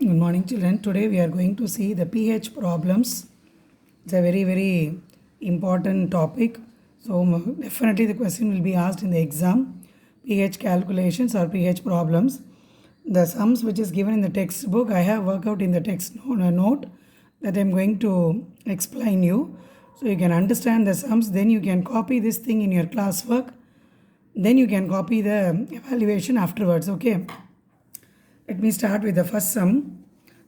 Good morning, children. Today we are going to see the pH problems. It's a very important topic. So definitely the question will be asked in the exam. pH calculations or pH problems. The sums which is given in the textbook, I have worked out in the text note that I am going to explain you. So you can understand the sums, then you can copy this thing in your classwork. Then you can copy the evaluation afterwards, okay? Let me start with the first sum.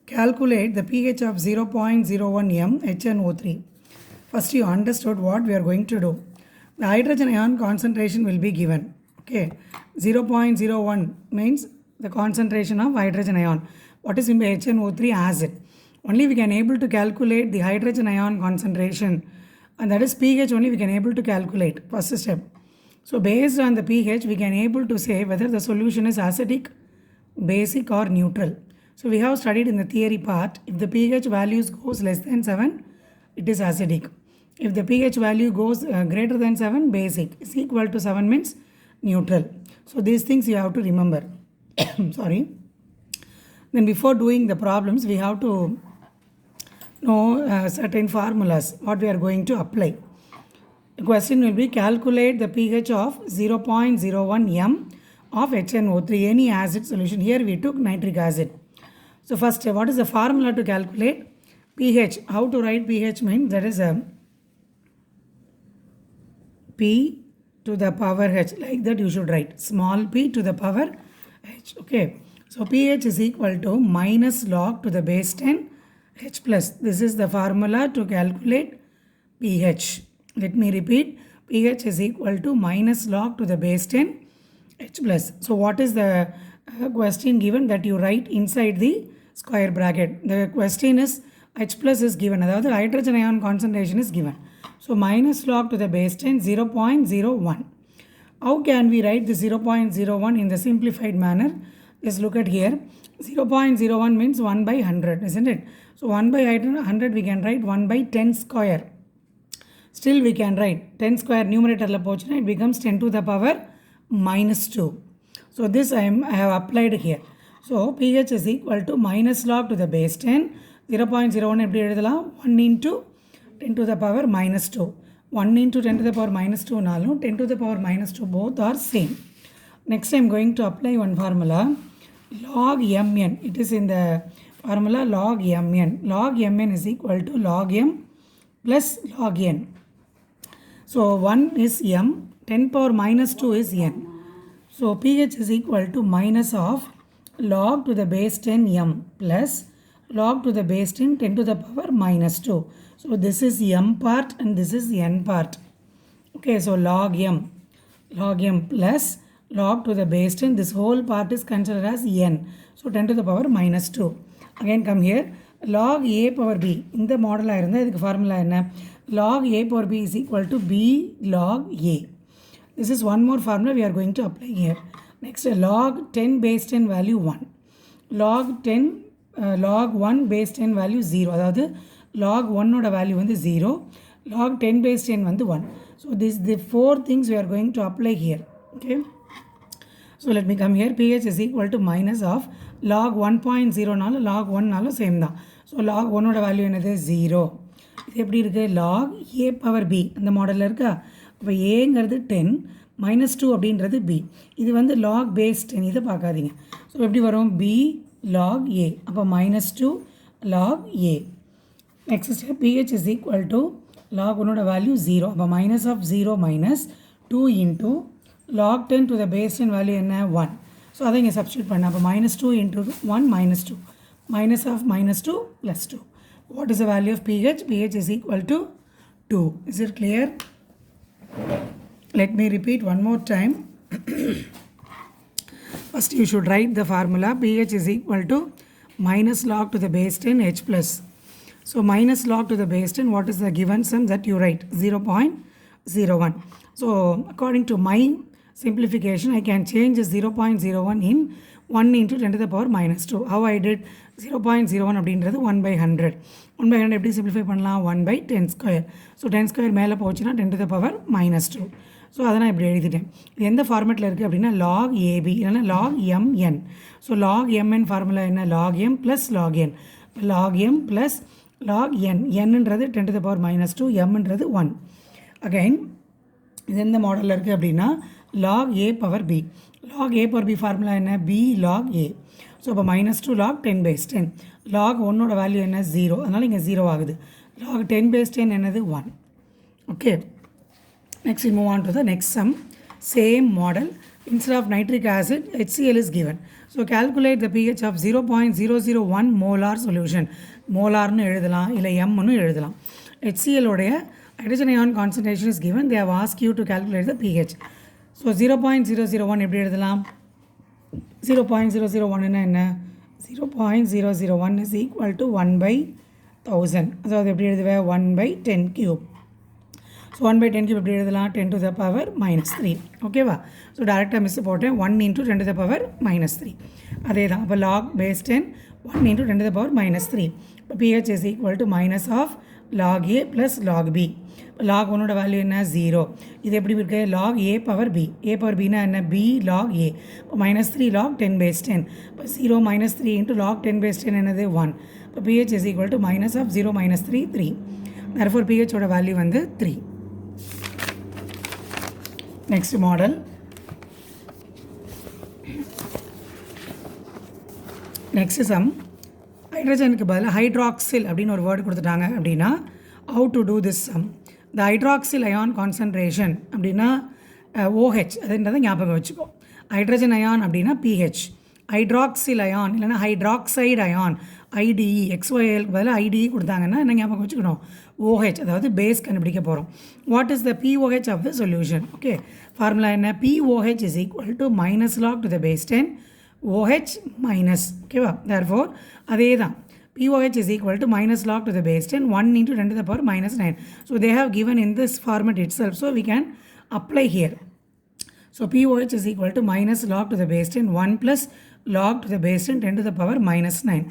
Calculate the pH of 0.01 m HNO3. First you understood what we are going to do. The hydrogen ion concentration will be given. Okay, 0.01 means the concentration of hydrogen ion. What is in HNO3 acid? Only we can able to calculate the hydrogen ion concentration, and that is pH only we can able to calculate. First step. So based on the pH we can able to say whether the solution is acidic, basic or neutral. So we have studied in the theory part, if the pH values goes less than 7, it is acidic. If the pH value goes greater than 7, basic. Is equal to 7 means neutral. So these things you have to remember. Sorry. Then before doing the problems, we have to know certain formulas, what we are going to apply. The question will be calculate the pH of 0.01 m of HNO3, any acid solution. Here we took nitric acid. So first, what is the formula to calculate pH? How to write pH means that is a P to the power H. Like that you should write small p to the power H. Okay. So pH is equal to minus log to the base 10 H plus. This is the formula to calculate pH. Let me repeat. pH is equal to minus log to the base 10 H plus. So what is the question given that you write inside the square bracket? The question is H plus is given. That the hydrogen ion concentration is given. So minus log to the base 10 0.01. How can we write the 0.01 in the simplified manner? Just look at here. 0.01 means 1 by 100, isn't it? So 1 by 100 we can write 1 by 10 square. Still we can write 10 square numerator la pochna, it becomes 10 to the power minus 2. So this I have applied here. So pH is equal to minus log to the base 10. 0.01 எப்படி எழுதலாம் 1 into 10 to the power minus 2. 1 into 10 to the power minus 2 நாலும் 10 to the power minus 2 both are same. Next I am going to apply one formula. Log mn. It is in the formula log mn. Log mn is equal to log m plus log n. So 1 is m. 10 power minus 2 is n. So pH is equal to minus of log to the base 10 m plus log to the base 10 to the power minus 2. So this is m part and this is n part. Okay, so log m plus log to the base 10, this whole part is considered as n. So 10 to the power minus 2. Again come here, log a power b. In the model I irundha idhukku formula enna? Log a power b is equal to b log a. This is one more formula we are going to apply here. Next, log 10 base 10 value 1. Log 1 base 10 value 0. அதாவது log 1 ஓட value வந்து 0. Log 10 base 10 வந்து 1. So this the four things we are going to apply here. Okay. So let me come here. pH is equal to minus of log 1.0 நால log 1 நால same தான். So log 1 ஓட value என்னது 0. இது எப்படி இருக்கு? log a power b அந்த மாடலில் இருக்கா? அப்போ ஏங்கிறது 10 minus 2 அப்படின்றது b. இது வந்து log base 10, இதை பார்க்காதீங்க. ஸோ எப்படி வரும்? b log a. அப்போ minus 2 log a. Next step, pH is equal to log 1 value 0. அப்போ minus of 0 minus 2 into log 10 to the base 10 value என்ன 1. ஸோ அதை இங்கே சப்ஸ்டியூட் பண்ண. அப்போ minus 2 into 1 minus 2. Minus of minus 2 plus 2. What is the value of pH? pH is equal to 2. Is it clear? Let me repeat one more time. First you should write the formula. pH is equal to minus log to the base 10 H plus. So minus log to the base 10, what is the given sum that you write? 0.01. So according to my simplification, I can change 0.01 in 1 into 10 to the power minus 2. How I did? 0.01 அப்படின்றது 1 by 100. 1 by 100 எப்படி simplify பண்ணலாம்? 1 by 10 square. So 10 square மேலே போச்சுன்னா 10 to the power minus 2. So அதை நான் இப்படி எழுதிட்டேன். இது எந்த ஃபார்மேட்டில் இருக்குது அப்படின்னா லாக் ஏபி இல்லைன்னா log MN. So log MN formula என்ன? Log M plus log N. Log M plus log N. என்னன்றது 10⁻², எம்ன்றது 1. அகைன் இது எந்த மாடலில் இருக்குது அப்படின்னா lock a power B. Lock a power B formula என்ன? பி லாக் ஏ. ஸோ இப்போ -2 லாக் 10/10. லாக் 1ஓட வேல்யூ என்ன? 0. அதனால் இங்கே 0 ஆகுது. லாக் 10/10 என்னது? 1. Okay, next we move on to the next sum. Same model. Instead of nitric acid, HCl is given. So calculate the pH of 0.001 molar solution. மோலார்னு எழுதலாம், இல்லை எம்னு எழுதலாம். HCl உடைய hydrogen ion concentration is given. They have asked you to calculate the pH. So 0.001 எப்படி எழுதலாம்? 0.001 என்ன? 0.001 is equal to 1/1000. அதாவது எப்படி எழுதுவேன்? 1/10 cube. ஸோ 1/10 cube எப்படி எழுதலாம்? 10⁻³ ஓகேவா? ஸோ டேரெக்டாக மிஸ் போட்டேன். 1 × 10⁻³ அதே தான். அப்போ லாக் பேஸ் 10 1 × 10⁻³ இப்போ pH is equal to minus of log A plus log B. log 1ஓட வேல்யூ என்ன? 0. இது எப்படி இருக்கு? log A power B. A power B என்ன? B log A. இப்போ -3 log 10/10. இப்போ 0 - 3 into log 10/10 என்னது? 1. இப்போ pH is equal to minus of 0 - 3 3. therefore pH ஓட வேல்யூ வந்து 3. next model. next sum. ஹைட்ரஜனுக்கு பதிலாக ஹைட்ராக்சில் அப்படின்னு ஒரு வேர்டு கொடுத்துட்டாங்க அப்படின்னா how to do this sum. the hydroxyl ion concentration அப்படின்னா OH அதுன்றதை ஞாபகம் வச்சுக்கோ. ஹைட்ரஜன் அயான் அப்படின்னா pH. ஹைட்ராக்சில் அயான் இல்லைனா ஹைட்ராக்சைடு அயான் IDE XYLக்கு பதிலாக IDE கொடுத்தாங்கன்னா என்ன ஞாபகம் வச்சுக்கணும்? OH அதாவது பேஸ் கண்டுபிடிக்க போகிறோம். What is the POH of the solution? Okay, formula என்ன? POH is equal to minus log to the base 10 OH minus. ஓகேவா? therefore அதே தான். POH is equal to minus log to the base 10 1 × 10⁻⁹. So they have given in this format itself. So we can apply here. So POH is equal to minus log to the base 10 1 plus log to the base 10 10⁻⁹.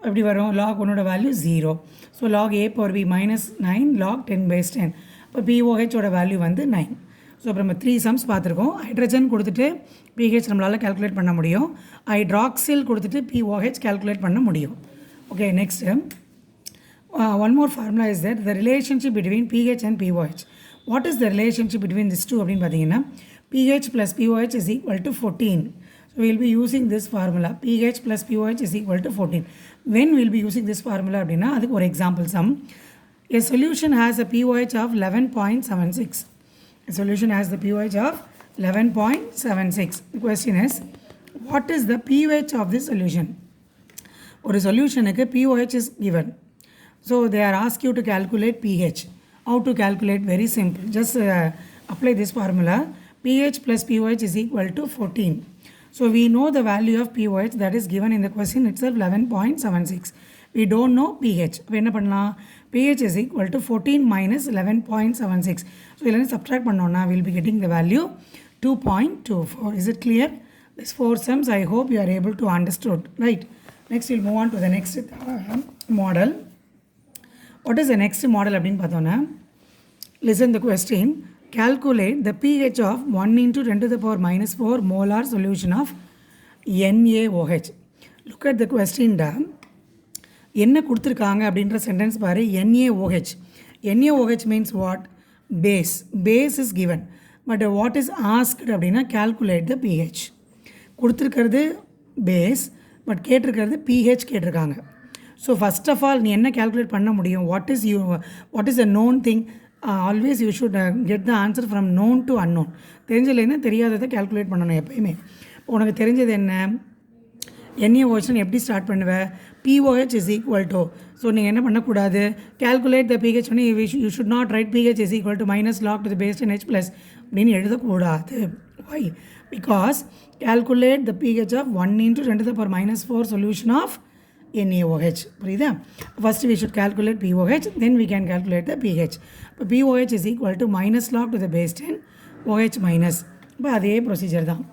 எப்படி வரும்? log 1ஓட value 0. So log A power B -9 log 10/10. இப்போ POH ஓட value வந்து 9. So இப்போ நம்ம 3 sums பார்த்துருக்கோம். Hydrogen கொடுத்துட்டு pH நம்மளால் கால்குலேட் பண்ண முடியும். ஹைட்ராக்சில் கொடுத்துட்டு POH கால்குலேட் பண்ண முடியும். Okay, next one more formula is that the relationship between pH and POH. What is the relationship between these two அப்படின்னு பார்த்தீங்கன்னா pH plus POH is equal to 14. So we will be using this formula. pH plus POH is equal to 14. When we will be using this formula அப்படின்னா அதுக்கு ஒரு example sum. A solution has a POH of 11.76. A solution has the POH of 11.76. The question is, what is the pH of this solution? ஒரு சொல்யூஷனுக்கு POH is given. So they are asked you to calculate pH. How to calculate? Very simple. Just apply this formula. pH plus POH is equal to 14. So we know the value of POH that is given in the question itself 11.76. We don't know pH. அப்போ என்ன பண்ணலாம்? pH is equal to 14 minus 11.76. So இதில் subtract பண்ணோம்னா we'll be getting the value 2.24. Is it clear? These 4 sums I hope you are able to understood. Right. Next we'll move on to the next model. What is the next model அப்படின்னு பார்த்தோன்னா, listen the question. Calculate the pH of 1 × 10⁻⁴ molar solution of NaOH. Look at the question. என்ன கொடுத்துருக்காங்க அப்படின்ற sentence பாரு. NaOH. NaOH means what? Base. Base is given. But what is asked அப்படின்னா calculate the pH. கொடுத்துருக்கிறது base, but கேட்டிருக்கிறது pH கேட்டிருக்காங்க. So first of all நீ என்ன கால்குலேட் பண்ண முடியும்? What is a known thing? Always you should get the answer from known to unknown. தெரிஞ்சதுலேருந்து தெரியாததை கால்குலேட் பண்ணணும் எப்பயுமே. உனக்கு தெரிஞ்சது என்ன? NaOH எப்படி ஸ்டார்ட் பண்ணுவேன்? POH is equal to. So நீங்கள் என்ன பண்ணக்கூடாது? கால்குலேட் த pH பண்ணி you should not right pH is equal to minus log to the base 10 H plus அப்படின்னு எழுதக்கூடாது. Why? Because calculate the pH of 1 × 10⁻⁴ solution of NaOH. புரியுதா? First we should calculate POH, then we can calculate the pH. இப்போ POH is equal to minus log to the base 10 OH minus. இப்போ அதே procedure தான்.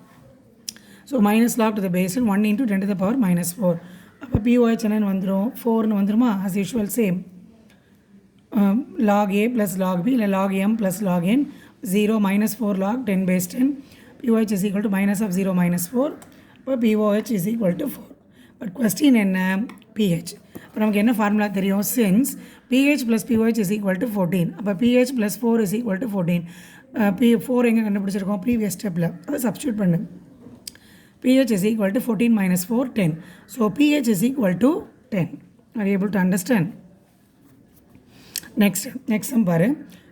So minus log to the base 10 1 × 10⁻⁴. அப்போ POH என்னன்னு வந்துடும்? 4ன்னு வந்துருமா? as usual same. log A plus log B இல்லை log M plus log N 0 minus 4 log 10 base 10. POH is equal to minus of 0 minus 4. But POH is equal to 4. But question in pH. But we have a formula since pH plus POH is equal to 14. But pH plus 4 is equal to 14. P4 previous step. Substitute. pH is equal to 14 minus 4, 10. So pH is equal to 10. Are you able to understand? Next sum.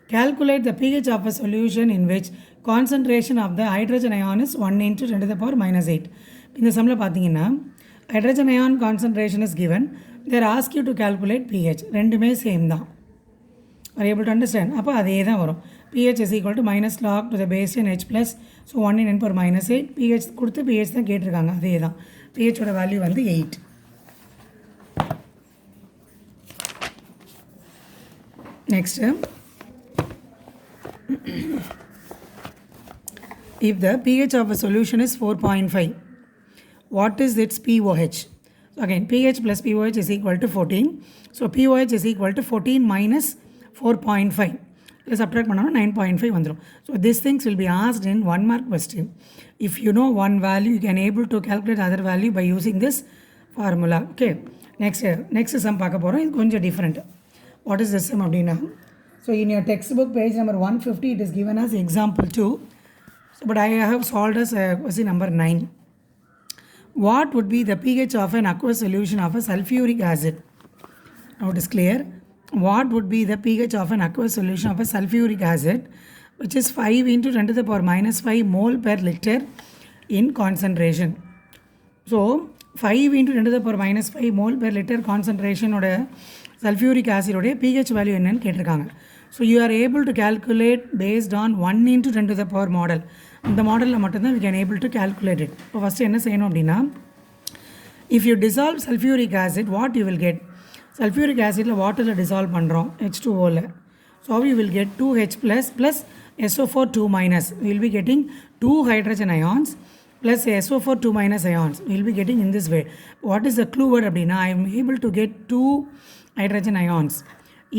Calculate the pH of a solution in which concentration of the hydrogen ion is 1 into 10 to the power minus 8. In the sum, hydrogen ion concentration is given. They are asked you to calculate pH. Rendume same da. Are you able to understand? Appa pH is equal to minus log to the base 10 H plus. So 1 in 10 power minus 8. pH kuduthu pH தான் கேட்டிருக்காங்க. அதே தான். pH ஓட value வந்து 8. Next, if the pH of a solution is 4.5, what is its POH? So again, pH plus POH is equal to 14. So POH is equal to 14 minus 4.5. Let's subtract 9.5. So these things will be asked in 1 mark question. If you know one value, you can able to calculate other value by using this formula. Okay. Next sum is going to different. What is this sum? So in your textbook page number 150, it is given as example 2. So, but I have solved as question number 9. What would be the pH of an aqueous solution of a sulfuric acid? Now it is clear. What would be the pH of an aqueous solution of a sulfuric acid, which is 5 into 10 to the power minus 5 mole per liter in concentration? So 5 into 10 to the power minus 5 mole per liter concentration oda sulfuric acid oda pH value enna கேட்டிருக்காங்க. So you are able to calculate based on 1 into 10 to the power model. இந்த மாடலில் மட்டும்தான் we can able to calculate it. இப்போ first என்ன செய்யணும் அப்படின்னா, if you dissolve sulfuric acid, what you will get? Sulfuric acidல வாட்டரில் dissolve பண்ணுறோம் H2Oல. So we will get 2H plus SO4 2 minus. We will be getting 2 hydrogen ions plus SO4 2 minus ions. We will be getting in this way. What is the clue word அப்படின்னா, I am able to get 2 hydrogen ions.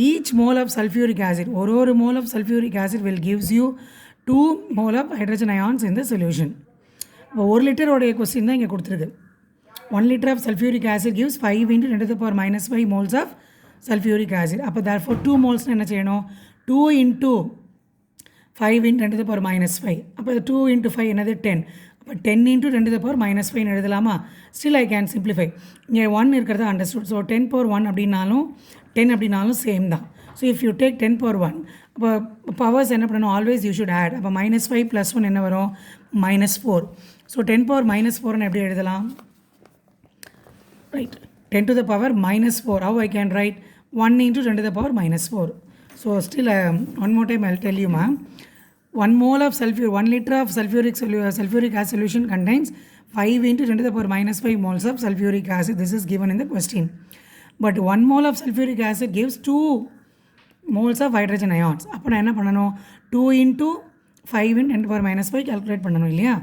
Each mole of sulfuric acid, one mole of sulfuric acid will gives you 2 mole of hydrogen ions in the solution. 1 liter oda question தான் இங்கே கொடுத்துருக்கு. 1 liter of sulfuric acid gives 5 into 10 to the power minus 5 moles of sulfuric acid. அப்போ therefore 2 moles என்ன செய்யணும்? 2 into 5 into 10 to the power minus 5. அப்போ 2 into 5 என்னது 10. அப்போ 10 into 10 to the power minus 5 எழுதலாமா? Still I can simplify. இங்கே 1 இருக்கிறத understood. So 10 power 1 அப்படின்னாலும் 10 அப்படின்னாலும் சேம் தான். So if you take 10 power 1, அப்போ பவர்ஸ் என்ன பண்ணணும்? Always you should add. அப்போ minus 5 plus 1 என்ன வரும்? minus 4. ஸோ 10 power minus 4 எப்படி எழுதலாம்? Right, 10 to the power minus 4. How I can write? 1 into 10 to the power minus 4. So still one more time I'll tell you, ma'am. 1 mole of sulfur, 1 liter of sulfuric acid solution contains 5 into 10 to the power minus 5 moles of sulfuric acid. This is given in the question. But 1 mole of sulfuric acid gives 2 moles of hydrogen ions. அப்போ நான் என்ன பண்ணணும்? 2 into 5 in 10 to the power minus 5 calculate பண்ணணும் இல்லையா?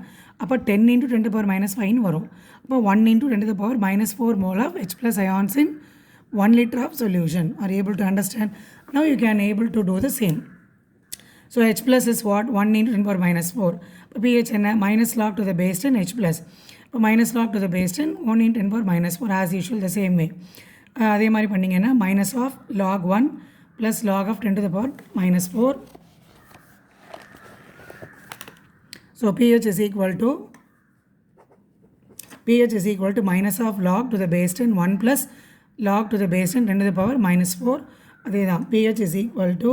அப்போ 10 into 10 to the power minus 5 வரும். அப்போ 1 into 10 to the power minus 4 mole of H plus ions in 1 liter of solution. Are you able to understand? Now you can able to do the same. So H plus is what? 1 into 10 to the power minus 4. pH என்ன? Minus log to the base 10 H plus. இப்போ minus log to the base 10 1 into 10 to the power minus 4 as usual the same way. அதே மாதிரி பண்ணிங்கன்னா minus of log 1 plus log of 10 to the power minus 4. So pH is equal to minus of log to the base 10 1 plus log to the base 10 to the power minus 4. அதே தான். pH is equal to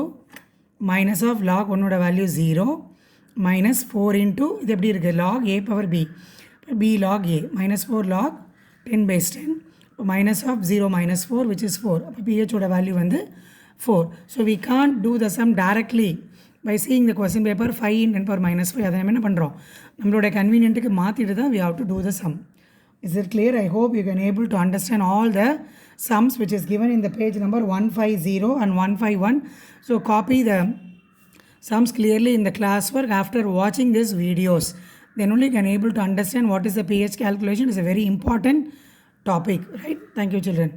minus of log 1 ஓட value 0 minus 4 into இது எப்படி இருக்குது? log a power b. b log a minus 4 log 10 base 10. minus of 0 minus 4 which is 4. அப்போ pH ஓட value வந்து 4. So we can't do the sum directly by seeing the question paper 5 in 10 power minus 5. அதை நம்ம என்ன பண்ணுறோம்? நம்மளோட கன்வீனியன்ட்டுக்கு மாற்றிட்டு தான் we have to do the sum. Is it clear? I hope you can able to understand all the sums which is given in the page number 150 and 151. So copy the sums clearly in the classwork after watching these videos. Then only you can able to understand what is the pH calculation. It's a very important topic, right? Thank you, children.